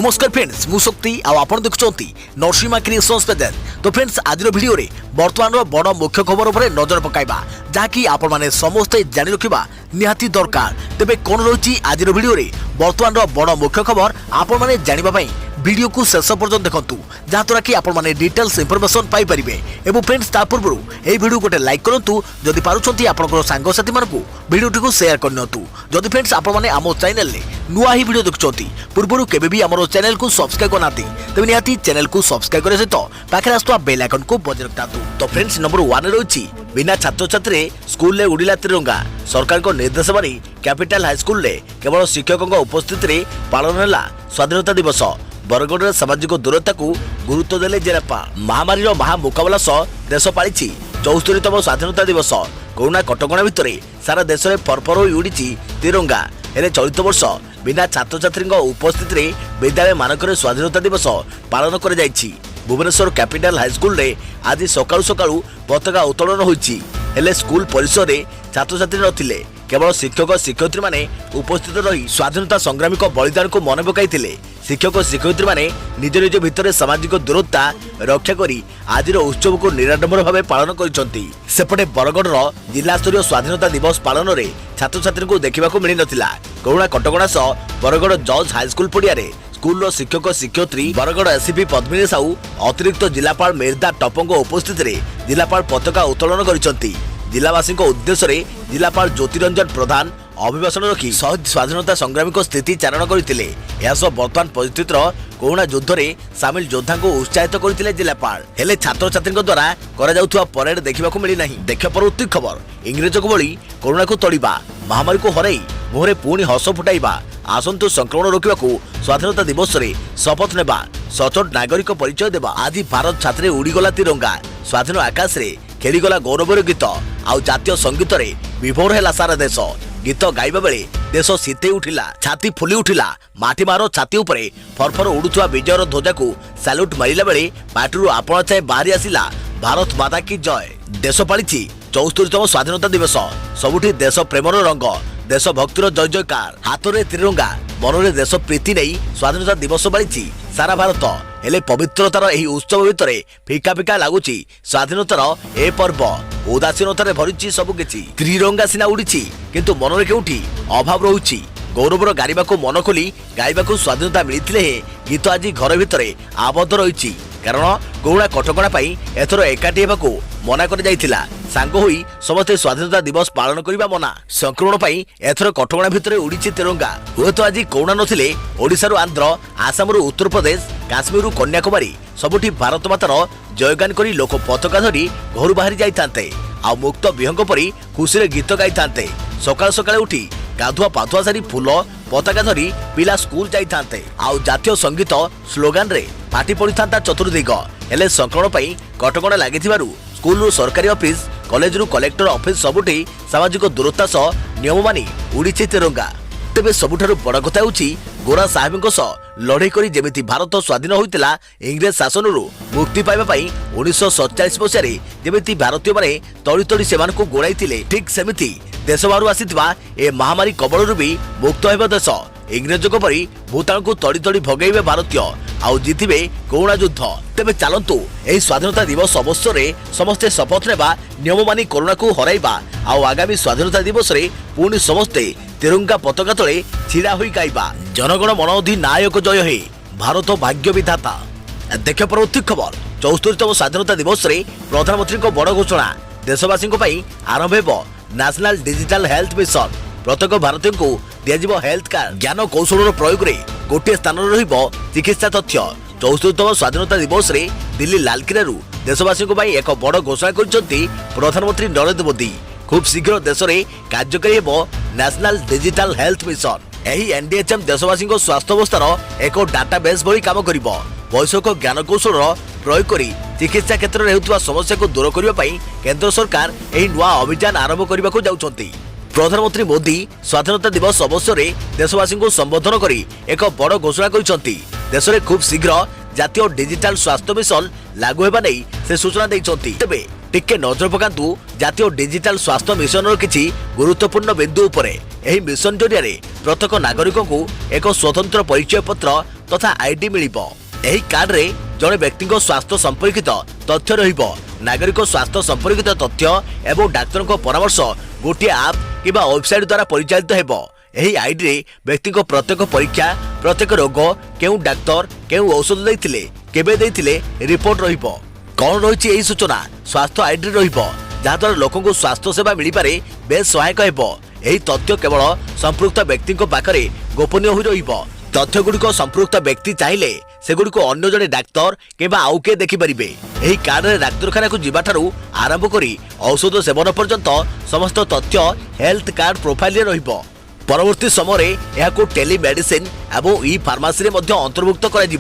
नमस्कार फ्रेंड्स मु शक्ति आपण देखुंती नरसिंहा क्रिएशंस पेज। तो फ्रेंड्स आज वीडियो रे वर्तमान बड़ मुख्य खबर उपर नजर पकाइबा जहाँकि आपण माने समस्ते जानि रखिबा निहाती दरकार। तेबे कोन रही आज वीडियो रे वर्तमान बड़ मुख्य खबर आपण माने जानिबा पई वीडियो को शेष पर्यंत देखंतु जहाँद्वारा कि आपण माने डिटेल्स इंफॉर्मेशन पाई परिबे। एवं फ्रेंड्स ता पूर्व ए वीडियो गोटे लाइक करंतु जदि पारुछंती आपनकर सांग साथी मानकु वीडियो को शेयर करनतु। जदि फ्रेंड्स आपण माने आमो चैनल ले नुआ ही वीडियो देखुछंती पूर्वरु केबे भी हमरो चैनल को सब्सक्राइब करनाती तबे निहाती चैनल को सब्सक्राइब करे सहित पाखे आस्तुवा बेल आइकन को बजाय रखतातु। तो फ्रेंड्स नंबर 1 रही बिना छात्र छात्री स्कूल ले उड़िला तिरंगा सरकार को निर्देश मानी कैपिटल हाई स्कूल ले केवल शिक्षकों उपस्थित रे पालन हैला स्वाधीनता दिवस। बरगढ़ सामाजिक दूरता को गुरुत्व देले जिलापाल। महामारी महा मुकाबला सह देश पाली 74तम स्वाधीनता दिवस। कोरोना कटकणा भितर सारा देश में फरफर हो उड़ी तिरंगा। हेले चलित वर्ष बिना छात्र छात्री उपस्थित रे विद्यालय मानक स्वाधीनता दिवस पालन कर जाइछि। भुवनेश्वर कैपिटल हाई स्कूल रे आज सकाळु सकाळु पताका उत्तोलन होइछि। हेले स्कूल परिसर रे छात्र छात्री नथिले केवल शिक्षक शिक्षयित्री माने उपस्थित रही स्वाधीनता संग्रामी को बलिदान को मन पकाइथिले। शिक्षक शिक्षयित्री माने निज निज भितर सामाजिक दूरता रक्षा करी आज उत्सव को निराडंबर भाव पालन करिसंती। सेपटे बरगढ़ जिला स्तरीय स्वाधीनता दिवस पालन रे छात्र छात्री को देखा मिल नथिला। कोरोना कटकणा सह बरगढ़ जज हाईस्कूल पड़िया स्कूल शिक्षक शिक्षयित्री बरगढ़ एसपी पद्मिनी साहू अतिरिक्त जिलापाल मेरदा टपंग उपस्थित रे जिलापाल पताका उत्तोलन करिसंती। जिलावासी उद्देश्य रे जिलापाल ज्योतिरंजन प्रधान अभिभाषण रखी शहीद स्वाधीनता संग्रामी को स्थिति चारण करते। वर्तमान परिस्थितिर कोरोना युद्ध में सामिल योद्धा को उत्साहित करते जिलापाल। हेले छात्र छात्री द्वारा करा परेड देखा मिली नहीं। देखा परवर्ती खबर इंग्रेज को भली कोरोना को तोड़िबा महामारी को हरई मुहरे पुणी हस फुटाइबा आसंतु संक्रमण रोकवा स्वाधीनता दिवस रे शपथ नेबा सचोट नागरिक परिचय देबा। आज भारत छात्री उड़ीगला तिरंगा स्वाधीन आकाश रे खेलीगला गौरवर गीत आउ जातीय संगीत रे विभोर है सारा देश। गीत गाइबा बेले देश शीते उठिला छाती फुली उठिला। माटी मारो छाती उपरे फरफर उड़ुवा विजयर ध्वजा को सैल्यूट मारिला बेले पार्टी आपण चाहे बाहरी आसिला भारत माता की जय। देश पाली 74तम स्वाधीनता दिवस। सबुठी देश प्रेमर रंग देश भक्तिर जय जयकार। हाथ में तिरंगा मन में देश प्रीति नहीं स्वाधीनता दिवस पाली सारा भारत। हेले पवित्रतार यही उत्सव भितर फिका फिका लगुच स्वाधीनतार ए पर्व उदासीनतार भरी सबकि। त्रिरंगा सिना उड़ी किंतु मन में केउठी अभाव रहुछि। गौरवर गारिबा को मन खोली गाइबा को स्वाधीनता मिलते गीत आज घर भितर आबद्ध रही कारण कोरोना कटकणा एथर एकाठी होगा मना कर जाइथिला। सांग होई समस्ते स्वाधीनता दिवस पालन करने मना। संक्रमण एथर कटकणा भितर उड़ी तिरंगा। हुए तो आज कोरोना नथिले ओडिशारू आंध्र आसामरू उत्तर प्रदेश काश्मीर कन्याकुमारी सबुठी भारत मातार जयगान करी लोक पताका धरी घर बाहरी जाइथान्ते आ मुक्त विहंग परी खुशी गीत गाइथान्ते। सकाळ सकाळ उठी गाधुआ पाधुआ सारी फूल पताका धरी पिला स्कूल जाइथान्ते आ जातीय संगीत स्लोगान रे फाटी पड़िथान्ता चतुर्दिग। हेले संक्रमण कटकणा लागिथिबारु स्कूल सरकारी ऑफिस कॉलेज रु कलेक्टर ऑफिस सबुठी सामाजिक दूरता सह नियम मानी उड़ी तिरंगा। तेबे सबुठारु बड़ कथा होछि गोरा साहेबଙ୍କ सह लड़ाई करी जेमिति भारत स्वाधीन होइतिला इंग्रेज शासन रु मुक्ति पाइबा पई 1947 मसियारे जेमिति भारतीय माने तड़ी तड़ी सेमान को गोड़ाइतिले ठीक सेमिति देश बाहर आसीथिबा ए महामारी कबलरु भी मुक्त हेबा देश। इंग्रेज को परी भूताणु को तड़ी तड़ी भगेइबे भारतीय आउ जीतिबे कोरोना युद्ध। तेबे चलंतु एही स्वाधीनता दिवस अवसर रे समस्ते शपथ नेबा नियम मानी कोरोना को हराइबा आउ आगामी स्वाधीनता दिवस रे पुणी समस्ते तिरंगा पताका तले छिड़ा होई गाइबा जनगण मन अधिनायक जय हे भारत भाग्य विधाता। देख परवर्ती खबर 74तम स्वाधीनता दिवस रे प्रधानमंत्री को बड़ घोषणा। देशवासी आरंभ हेबो नेशनल डिजिटल हेल्थ मिशन। प्रत्येक भारतीय को दिया हेल्थ कार्ड ज्ञान कौशल प्रयोग रे गोटे स्थान रहिबो चिकित्सा तथ्य। 74तम स्वाधीनता दिवस रे दिल्ली लालकिला देशवासी एक बड़ घोषणा करिसेंती प्रधानमंत्री नरेंद्र मोदी। खूब शीघ्र देश में कार्यकारी हेबो नेशनल डिजिटल हेल्थ मिशन। एही एनडीएचएम देशवासी स्वास्थ्य अवस्थार एक डाटाबेस भली काम करिबो। वैषयिक ज्ञान कौशल प्रयोग करी चिकित्सा क्षेत्र में होता समस्या को दूर करने केंद्र सरकार एही नुआ अभियान आरंभ करने को जाउछंती। प्रधानमंत्री मोदी स्वाधीनता दिवस अवसर में देशवासी को संबोधन करी एक बड़ घोषणा करिसेंती। देश में खूब शीघ्र जातीय डिजिटल स्वास्थ्य मिशन लागू होगा नहीं से सूचना देइछंती। तेबे टिके नजर पकांतु जातीय डिजिटल स्वास्थ्य मिशन किछि गुरुत्वपूर्ण बिंदु उपरे। एही मिशन जरिया प्रत्येक नागरिक को एक स्वतंत्र परिचय पत्र तथा आईडी मिलिबो। एही कार्ड रे जणे व्यक्ति स्वास्थ्य संपर्कित तथ्य रहिबो। नागरिक स्वास्थ्य संपर्कित तथ्य एवं डाक्तर परामर्श गोटे आप किबा वेबसाइट द्वारा परिचालित हेबो। एही आईडी रे व्यक्ति प्रत्येक परीक्षा प्रत्येक रोग केउ डाक्तर केउ औषध दैथिले केबे दैथिले रिपोर्ट रहिबो। कौन रही एही सूचना स्वास्थ्य आईडी रहिबो, जहाँद्वारा लोक स्वास्थ्य सेवा मिल पारे बेस सहायक हेबो। एही तथ्य केवल संपृक्त व्यक्ति पाखरे गोपनीय होई रहिबो। तथ्य गुड़िक संपृक्त व्यक्ति चाहिए सेगुड़िक अन्य जड़े डाक्तर किंबा आउ किए देखिपारे। एही कार्ड रे डाक्तरखाना को जीवाठारू आरंभ करी औषध सेवन पर्यंत समस्त तथ्य हेल्थ कार्ड प्रोफाइल रे रहिबो। परवर्ती समय यह टेलीमेडिसिन एवं ई फार्मासी अंतर्भुक्त कर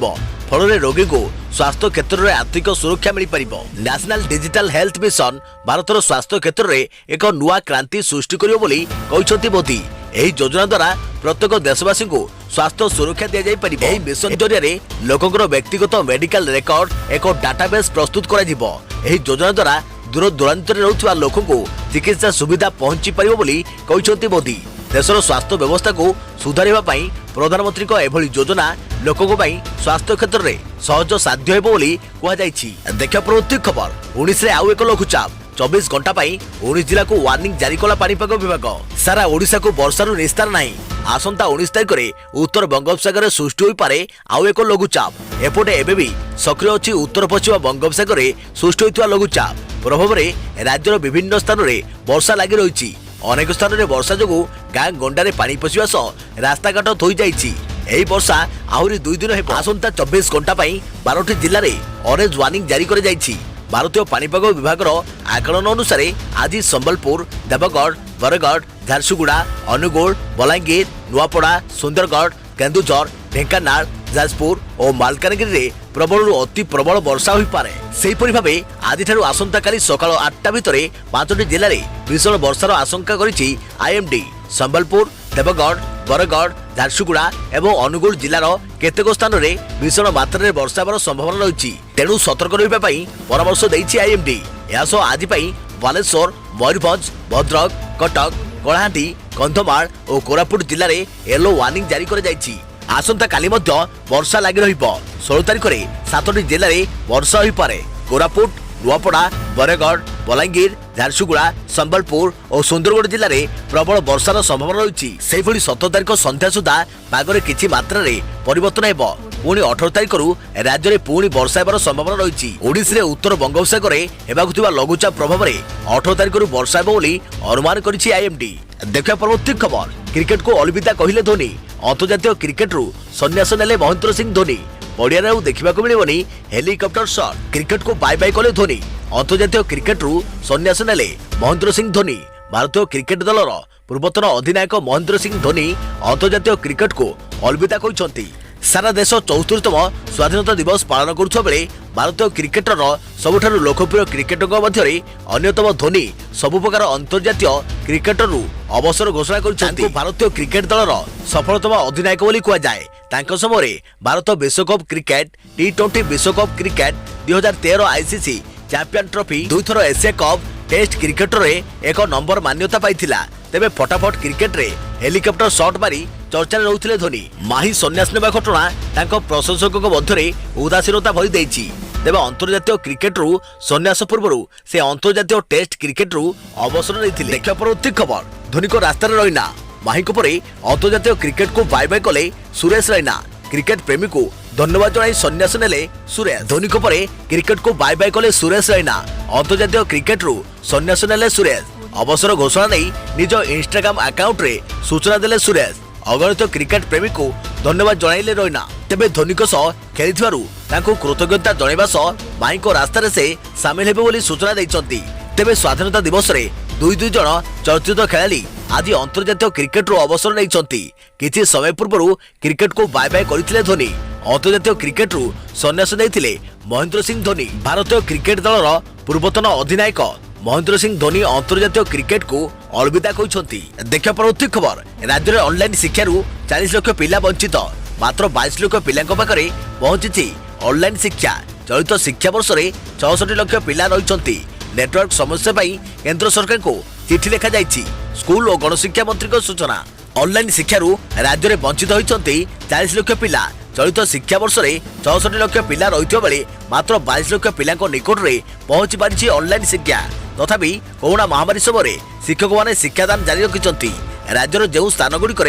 फल रोगी को स्वास्थ्य क्षेत्र में आर्थिक सुरक्षा मिल पार। नेशनल डिजिटल हेल्थ मिशन भारतर स्वास्थ्य क्षेत्र में एक नुआ क्रांति सृष्टि करियो बोली कहिसंती मोदी। एही योजना द्वारा प्रत्येक देशवासी को स्वास्थ्य सुरक्षा दि जाई। एही मिशन जरिए लोकंकर व्यक्तिगत मेडिकल रेकर्ड एक डाटाबेस प्रस्तुत करा जिवो। एही योजना द्वारा दूर दूरांत रहउथिबा लोकन को चिकित्सा सुविधा पहुंची पारिबो बोली कहिसंती मोदी। देशर स्वास्थ्य व्यवस्था को सुधारिबा पई प्रधानमंत्री को एभली योजना लोकको पई स्वास्थ्य क्षेत्र में सहज साध्य हेबो बोली कुआ जायछि। देखा प्रवृत्ति खबर 19 रे आउ एक लघुचाप 24 घंटा पई 19 जिला को वार्निंग जारी कला पाणीपाग विभाग। सारा ओडिशा को वर्षारू निस्तार नहीं। आसंता 19 तारिख रे उत्तर बंगोपसागर सृष्टि होई पारे आउ एक लघुचाप। एपटे एबे भी सक्रिय अछि उत्तर पश्चिम बंगोपसागर रे सृष्टि होइतवा लघुचाप प्रभाव रे राज्यर विभिन्न स्थान रे वर्षा लागि रहिछि। अनेक स्थान में वर्षा जो गाँ गंडारे पानी पशिबा सह रास्ताघाट थोई जाइछि। एही वर्षा आहुरी 2 दिन हेबो। आसंता 24 घंटा पई 12टी जिल्ला रे ऑरेंज वार्निंग जारी कर जाइछि। भारतीय पाणीपाग विभाग आकलन अनुसार आज संबलपुर, देवगढ़, बरगढ़, झारसुगुड़ा, अनुगुल, बलांगीर, नुआपड़ा, सुंदरगढ़, केन्दुझर, ढेंकानाल, जाजपुर और मालकानगिरी प्रबल अति प्रबल वर्षा हो पारे। सेहीपरि भाबे आज आसंता काली सकाळ 8टा भितरे 5टी जिल्ला रे भीषण वर्षार आशंका करिछि आईएमडी। संबलपुर, देवगढ़, बरगढ़, झारसुगुड़ा एवं अनुगुल जिलार केतेक स्थान में भीषण मात्रा वर्षा होबार संभावना रही। तेणु सतर्क रहिबा पई परामर्श दैछि आईएमडी। यासो आज पई बालेश्वर, मयूरभंज, भद्रक, कटक, कलाहांडी, कंधमाल और कोरापुट जिले में येलो वार्निंग जारी कर जाइछि। आसंता काली मध्य वर्षा लागि रहिबो। 16 तारिख रे 7टी जिले में वर्षा होई पारे। कोरापुट, नुआपड़ा, बरगढ़, बलांगीर, झारसुगुड़ा, संबलपुर और सुंदरगढ़ जिले में प्रबल वर्षार संभावना रही। से 17 तारिख संध्या सुधा पागरे किछि मात्रा रे परिवर्तन हेबो। पुणी 18 तारिख राज्य में पुणी वर्षा हेबार संभावना रही। ओडिशा रे उत्तर बंगोपसागर हेबाकु थिबा लघुचाप प्रभाव में 18 तारिख वर्षा हेबो बोली अनुमान करिछि आईएमडी। देखा परवर्ती खबर क्रिकेट को अलविदा कहिले धोनी। अंतर्जातीय क्रिकेट रु संन्यास नेले महेंद्र सिंह धोनी। पड़िया देखा मिलबनी हेलिकप्टर शॉट। क्रिकेट को बाय बाय कले धोनी। अंतर्जातीय क्रिकेट रु संन्यास नेले महेंद्र सिंह धोनी। भारतीय क्रिकेट दलर पूर्वतन अधिनायक महेंद्र सिंह धोनी अंतर्जातीय क्रिकेट को अलविदा कहिसंती। सारा देश 74तम स्वाधीनता दिवस पालन करुवा बेले भारतीय क्रिकेटर सबुठारु लोकप्रिय क्रिकेटर मध्य अन्यतम धोनी सबु प्रकार अंतर्जातीय क्रिकेटर अवसर घोषणा कर भारतीय क्रिकेट दलर सफलतम अधिनायक बोली कहुए। तांको समय भारत विश्वकप क्रिकेट, टी20 विश्वकप क्रिकेट, 2013 आईसीसी चैंपियन ट्रॉफी, 2 थर एशिया कप टेस्ट क्रिकेट रे एक नंबर मान्यता पाइथिला। तेबे फटाफट क्रिकेट रे हेलिकप्टर शॉट मारी चर्चा रहउथिले धोनी। माही संन्यास नेबा घटना तांको प्रशंसकक मध्यरे उदासीनता भरी देछि। तेबे अंतर्जातीय क्रिकेट रु संन्यास पूर्व से अंतर्जातीय टेस्ट क्रिकेट रु अवसर लेथिले। देखा परवर्ती खबर धोनी को रास्ता रे रहिना। माही को परे अंतर्जातीय क्रिकेट को बाय बाय कले सुरेश रैना। क्रिकेट प्रेमी को धन्यवाद जणाई संन्यास नेले सुरेश। धोनी को परे क्रिकेट को बाय बाय कले सुरेश रैना। अंतर्जातीय क्रिकेट रु संन्यास नेले सुरेश। अवसर घोषणा नहीं निज इंस्टाग्राम अकाउंट रे सूचना देले सुरेश। अगणित क्रिकेट प्रेमी को धन्यवाद जणाइले रैना। तेबे धोनी को सह खेलिथिबारु तांको कृतज्ञता जणाइबा सह माई को रास्ता रे से शामिल हेबे बोली सूचना दैछंती। तेबे स्वाधीनता दिवस रे दुई जण चर्चित खेलाड़ी आज अंतर्जातीय क्रिकेट रो अवसर नैछंती। किछि समय पूर्व क्रिकेट को बाय बाय करथिले धोनी। अंतर्जातीय क्रिकेट रु संन्यास नेइथिले महेंद्र सिंह धोनी। भारतीय क्रिकेट दलर पूर्वतन अधिनायक महेंद्र सिंह धोनी अंतर्जातीय क्रिकेट को अलविदा कहिसंती। देखा परवर्ती खबर राज्य में ऑनलाइन शिक्षा 40 लाख पिला वंचित। मात्र 22 लाख पिला पाखरे पहुंची ऑनलाइन शिक्षा। चलित शिक्षा वर्ष में 66 लाख पिला रही। नेटवर्क समस्या पाई केंद्र सरकार को चिठी लिखा जाइछि। स्कूल और गणशिक्षा मंत्री सूचना। ऑनलाइन शिक्षा राज्य में वंचित होती 40 लाख पिला। चलित शिक्षा वर्ष में 64 लाख पिला रही बेले मात्र 22 लाख पिला निकट में पहुंची पारी ऑनलाइन शिक्षा। तथापि कोरोना महामारी समय शिक्षक मैंने शिक्षादान जारी रखिंट। राज्यर जो स्थानगुड़िक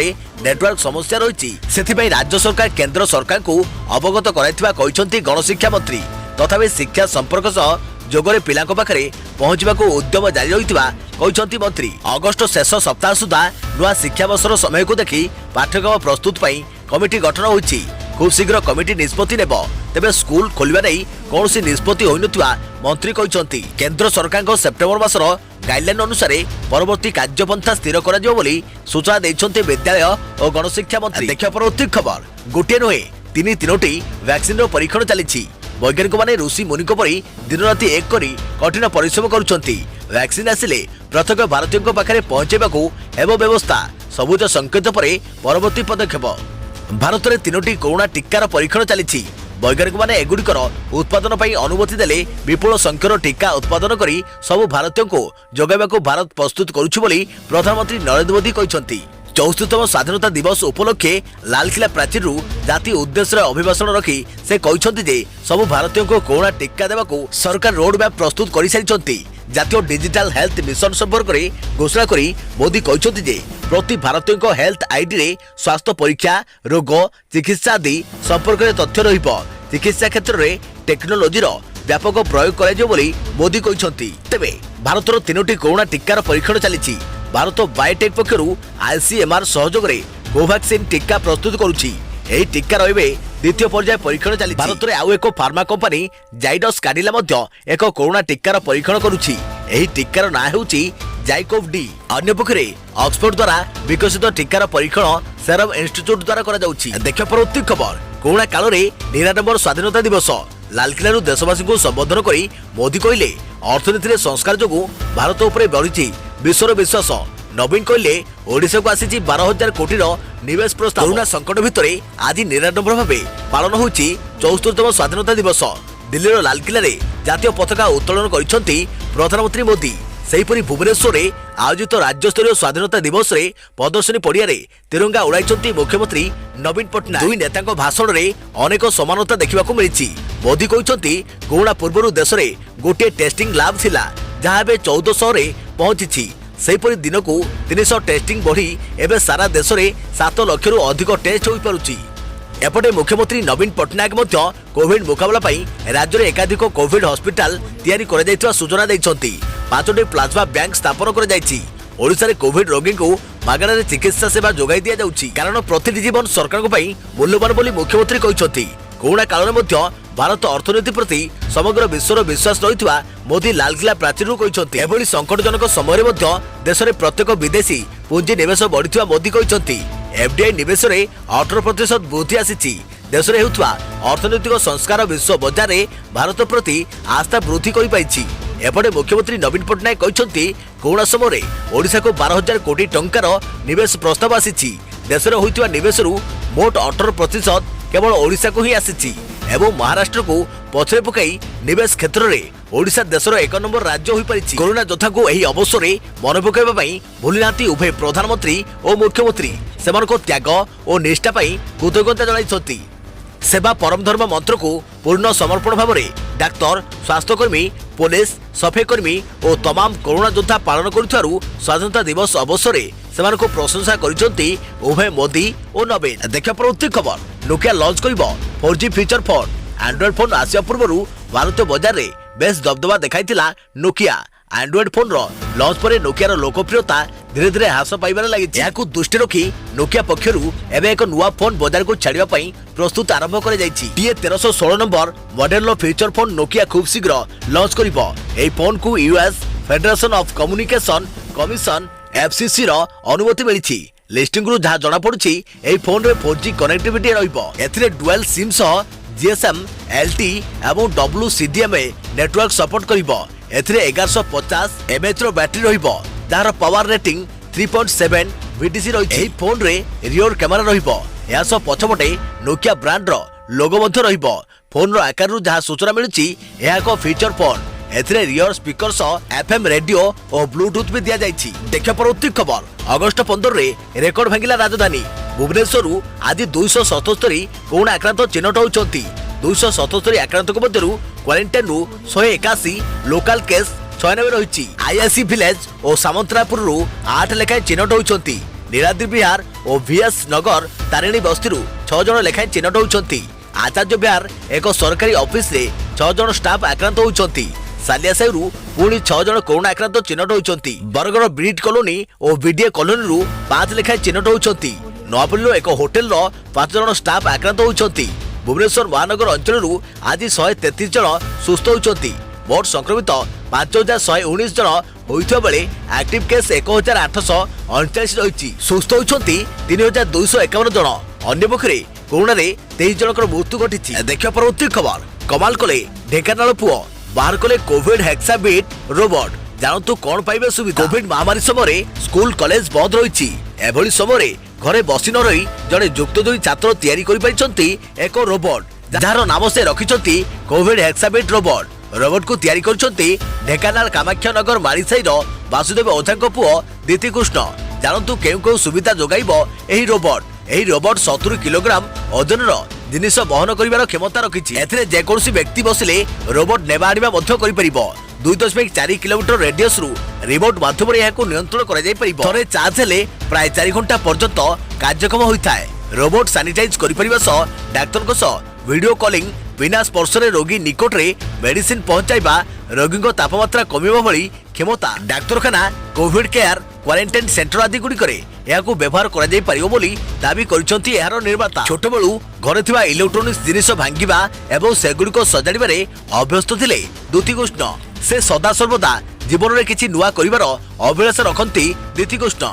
नेटवर्क समस्या रही से राज्य सरकार केंद्र सरकार को अवगत कराई गणशिक्षा मंत्री। तथापि शिक्षा संपर्क सह जोगरे पिला पाखे पहुंचा उद्यम जारी रही मंत्री। अगस्ट शेष सप्ताह सुधा नुआ शिक्षा वर्षर समय को देखि पाठ्यक्रम प्रस्तुत कमिटी गठन होइछि। खूब शीघ्र कमिटी निष्पत्ति नेब। तेबे स्कूल खोलिबा नै कोनोसी निष्पत्ति होइनथिबा मंत्री कहिसंती। केंद्र सरकार सेप्टेम्बर मासर गाइडलाइन अनुसार परवर्ती कार्यपंथा स्थिर करा जिवो बोली सूचना दैछन्ते विद्यालय और गणशिक्षा मंत्री। देखिया परवर्ती खबर गोटे नुहे तीनोटी वैक्सीन रो परीक्षण चली। वैज्ञानिक माने ऋषि मुनि परी दिन राति एक करी कठिन परिश्रम करुछंती। वैक्सीन आसिले प्रत्येक भारतीय पाखे पहुंचाइबाकू एवं व्यवस्था सबुज संकेत पर परवर्ती पदक्षेप। भारत में 3टी कोरोना टीकार परीक्षण चली। वैज्ञानिक माने एगुड़िकर उत्पादन पर अनुमति देले विपुल संख्यर टीका उत्पादन करी सबु भारतीयों को जोगाइबाकू भारत प्रस्तुत करुछि बोली प्रधानमंत्री नरेंद्र मोदी कहिसंती। 64तम स्वाधीनता दिवस उपलक्षे लालकिला प्राचीर जाति उद्देश्य अभिभाषण रखी से कहते जे सबु भारतीयों को कोरोना टीका देवाकू सरकार रोड मैप प्रस्तुत कर सारी। जातीय डिजिटल हेल्थ मिशन संपर्क में घोषणा करी मोदी कहते जे प्रति भारतीयों हेल्थ आईडी रे स्वास्थ्य परीक्षा रोग चिकित्सा आदि संपर्क में तथ्य रहिबो। चिकित्सा क्षेत्र में टेक्नोलोजीर व्यापक प्रयोग कराଯିବ बोली मोदी कहते। तेबे भारतर 3टी कोरोना टीकार परीक्षण चली। भारत बायोटेक पक्षरु आईसीएमआर सहयोग में कोवैक्सीन टीका प्रस्तुत करुछि। एही टीका रहिबे द्वितीय पर्याय परीक्षण चली। भारत में आउ एक फार्मा कंपनी जाइडस काडिला मध्य एक कोरोना टीकार परीक्षण करुछि। एही टीकार ना हेउछि जाइकोव डी। अन्य पक्षरे ऑक्सफोर्ड द्वारा विकसित टीकार परीक्षण सेरम इंस्टीट्यूट द्वारा करा जाउछि। देखियो परवर्ती खबर कोरोना काल रे 99 स्वाधीनता दिवस लालकिला देशवासी को संबोधन करी मोदी कहले अर्थनीति संस्कार जोगु भारत उपरे बढ़ी विश्वर विश्वास। नवीन कहले ओडिशा को आसी 12,000 कोटी निवेश प्रस्ताव। कोरोना संकट भितर आज निराडंबर भाव पालन होछि 74तम स्वाधीनता दिवस। दिल्लीर लालकिला रे जातीय पताका उत्तोलन करिसंती प्रधानमंत्री मोदी। सेहीपरि भुवनेश्वर में आयोजित राज्यस्तरीय स्वाधीनता दिवस रे प्रदर्शनी पड़िया रे तिरंगा उड़ाई मुख्यमंत्री नवीन पट्टनायक। दुई नेतांको भाषण रे अनेक समानता देखा मिली। मोदी कहते कोरोना पूर्व देश में गोटे टेस्टिंग लैब थिला जहाँ एवं 1400 रे पहुंची। सेहीपरि दिन को 300 टेस्टिंग बढ़ी एवं सारा देश में 7 लाख रु अधिक टेस्ट हो पारुछि। एपटे मुख्यमंत्री नवीन पट्टनायक मध्य कोविड मुकाबला राज्य में एकाधिक कोविड हॉस्पिटल तैयारी करा जायतिबा सूचना दैछंती। 5टी प्लाज्मा बैंक स्थापन करा जायछि। ओडिशा रे कोविड रोगी को मागणारे चिकित्सा सेवा जोगाई दिया जाउछि। कारण प्रतिटी जीवन सरकार को मूल्यवान बोली मुख्यमंत्री कहते। कोरोना काल में भारत अर्थनीति प्रति समग्र विश्वर विश्वास रही मोदी लालकिला प्राचीर कहते। एभली संकटजनक समय देश में प्रत्येक विदेशी पुंजी निवेश बढ़ी मोदी कहते। एफडीआई निवेश में 18% वृद्धि आसी। देश में होता अर्थनैतिक संस्कार विश्व बजार में भारत प्रति आस्था वृद्धि कर पाई। एपटे मुख्यमंत्री नवीन पट्टनायक कहते कोरोना समय ओडिशा को 12,000 कोटी टंकार निवेश प्रस्ताव आसी। देश में होता निवेश मोट 18% केवल ओडिशा को ही आसी एवं महाराष्ट्र को पछरे पकाई निवेश क्षेत्र में ओडिशा देशर 1 नंबर राज्य हो पारिछि। कोरोना योद्धा को यही अवसर में मन पकाइबा पई भूली नांती उभय प्रधानमंत्री और मुख्यमंत्री सेमानको त्याग और निष्ठा पई कृतज्ञता जणाइछथि। सेवा परम धर्म मंत्र को पूर्ण समर्पण भाव में डाक्तर स्वास्थ्यकर्मी पुलिस सफाईकर्मी और तमाम कोरोना योद्धा पालन करुथारु स्वाधीनता दिवस अवसर में सेमानको प्रशंसा करिसंती उभय मोदी और नवीन। देखिया परवर्ती खबर नोकिया लॉन्च करिबो 4G feature phone. Android phone आसिया पूर्व भारतीय बजार में बेस दबदबा देखाइतिला नोकिया। एंड्रॉइड फोन लॉन्च पर नोकियार लोकप्रियता धीरे धीरे ह्रास पाइबार लगी। याकू दृष्टि रखी नोकिया पक्षरु एबे एक नुआ फोन बाजार को छाड़िबा पई प्रस्तुत आरंभ कर जाइछि। P1316 number model feature phone Nokia खूब शीघ्र लॉन्च करिबो। एही फोन को US federation of communication commission FCC रो अनुमति मिलिछि। लिस्टिंग रु जहा जणा पड़ुछि एही फोन रे 4G कनेक्टिविटी रहिबो। एथिरे डुअल सिम सह GSM LTE एवं WCDMA नेटवर्क सपोर्ट करिबो। एथिरे 1150 mAh रो बैटरी रहिबो जार पावर रेटिंग 3.7 VDC रहिछि। एही फोन रे रियर कैमरा रहिबो। या सह पछपटे नोकिया ब्रांड रो लोगो मध्य रहिबो। फोन रो आकार रु जहा सूचना मिलुछि एहा एक फीचर फोन। एथिरे रियर स्पीकर सह FM रेडियो और ब्लूटूथ भी दिया जाइछि। देखिया परवर्ती खबर अगस्ट 15 रे रेकर्ड भांगिला राजधानी भुवनेश्वर आज 277 कोरोना आक्रांत चिन्हट होती। 277 आक्रांत मध्य क्वारंटाइन 181 लोकाल केस 96 रही। आईआईसी विलेज और सामंतरापुर 8 लेखाएं चिन्हट होती। नीलाद्रि विहार और वीएस नगर तारिणी बस्ती 6 जन लेखाएं चिन्हट होती। आचार्य विहार एक सरकारी ऑफिस रे 6 जन स्टाफ आक्रांत होती। सालियासाई पुणी 6 जन कोरोना आक्रांत चिन्हट होती। बरगड़ ब्रिड कॉलोनी और बीडीए कॉलोनी 5 लेखाएं चिन्हट होती। नवापल्ली एक होटेल 5 जन स्टाफ आक्रांत होती। भुवनेश्वर महानगर अंचल आज 133 जन सुस्थ होती। मोट संक्रमित 5119 जन होइथिबा बेले एक्टिव केस 1839 रही। सुस्थ होती 3251 जन। अन्य पक्षरे कोरोना रे 23 जनकर मृत्यु घटी। देखिए परवर्ती खबर कमाल कले ढेंकानाल पुओ बाहर कले कोविड हेक्साबिट रोबोट। जानतु कौन पाइबे सुविधा। कोविड महामारी समय स्कूल कॉलेज बंद रही। एभली समय घरे बसी न रही जड़े युक्त 2 छात्र तैयारी करि परिचंती एक रोबोट जार नाम से रखिचंती कोविड हेक्साबिट रोबोट। रोबोट को तैयारी करचंती ढेंकानाल कामाख्यानगर मारीसाई वासुदेव ओझा पुओ दीति कृष्ण। जानतु केउ सुविधा जोगाइबो एही रोबोट। एही रोबोट 70 किलोग्राम ओजनर जिनिस बहन करिवार क्षमता रखिछि। एथिरे जे कोनसी व्यक्ति बसिले रोबोट नेबा आनिबा मध्य करि परिबो। 2.4 किलोमीटर रेडियस रु रिमोट माध्यम नियंत्रण कर चार्ज हेले प्राय 4 घंटा पर्यंत कार्यक्षम होता है। रोबोट सानिटाइज कर डाक्तर वीडियो कॉलिंग बिना स्पर्श रोगी निकट में मेडिसिन पहुंचाइबा रोगी तापमात्रा कमिबा भली क्षमता डाक्तरखाना कोविड केयर क्वारंटाइन सेंटर आदि गुड़िकरे यहाकू व्यवहार करा जाय परिबो बोली दाबी करिसंती एहार निर्माता। छोट बेलू घरे थिबा इलेक्ट्रोनिक्स जिनिस भांगिबा एवं सेगुड़िक सजाड़िबारे अभ्यस्त थिले दूती कृष्ण। से सदा सर्वदा जीवन में किसी नुआ करिवार अभिलाष रखती दीति कृष्ण।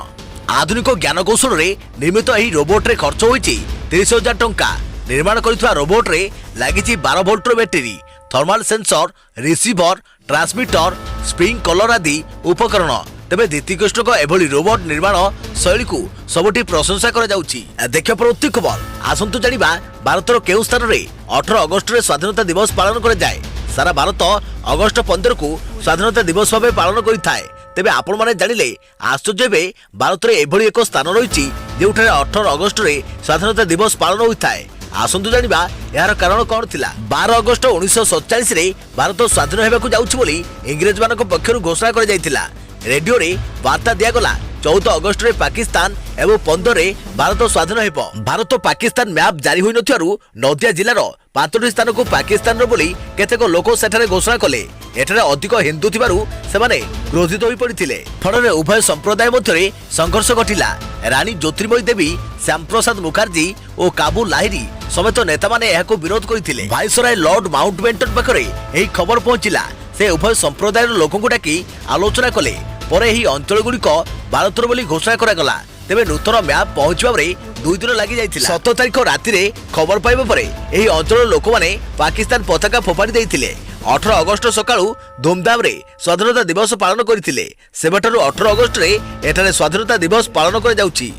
आधुनिक ज्ञान कौशल निर्मित यह रोबोट रे खर्च होईछि 30,000 टंका। निर्माण करिଥିବା रोबोट रे लागिछि 12 Walter battery, thermal sensor, receiver, transmitter, spring colour आदि उपकरण। तेबे दीति कृष्ण को एभली रोबोट निर्माण शैली को सबुठी प्रशंसा करा जाउछि। देखियो परवर्ती खबर आसंतु जानिबा भारतर केउ स्थान रे 18 अगस्त रे स्वाधीनता दिवस पालन करा जाय। सारा भारत अगस्त 15 को स्वाधीनता दिवस भाव पालन करिथाय। तेबे आपण माने जानिले आश्चर्य हेबे भारत रे एभली एक स्थान रहिछि जेउठारे 18 अगस्त रे स्वाधीनता दिवस पालन होइथाय। आसंतु जानिबा यार कारण कोन थिला। 12 अगस्त 1947 रे भारत स्वाधीन हेबाकू जाउछि बोली इंग्रेज मानक पक्षरु घोषणा करा जायतिला। रेडियो रे वार्ता दिया गला 14 अगस्त रे पाकिस्तान एवं 15 रे भारत स्वाधीन हेबो। भारत पाकिस्तान मैप जारी होई नथियारु नदिया जिल्लार 5टी स्थान को पाकिस्तान रो बोली केतेक लोक सेठारे घोषणा कले। एठारे अधिक हिंदू थिबारु सेमाने क्रोधित होई पड़िथिले। फଳରେ उभय संप्रदाय मध्यरे संघर्ष घटिला। रानी ज्योतिर्मयी देवी, श्याम प्रसाद मुखर्जी और काबू लाहिरी समेत नेता माने एहाको विरोध करिथिले। भाइसराय लॉर्ड माउंटबेटन पाखरे एही खबर पहुंचिला। से उभय संप्रदायर लोकंकु डाकी आलोचना कले। पर एही अंचल गुड़िक भारतर बोली घोषणा करागला। तेबे नूतन मैप पहुंचबा 2 दिन लगी जाइथिला। 7 तारिख राति खबर पाइबा परे एही अंचल लोक माने पाकिस्तान पताका फोपाड़ी देइथिले। 18 अगस्त सकाळू धूमधाम रे स्वाधीनता दिवस पालन करथिले। सेबठारु 18 अगस्त रे एठारे स्वाधीनता दिवस पालन करा जाउछि।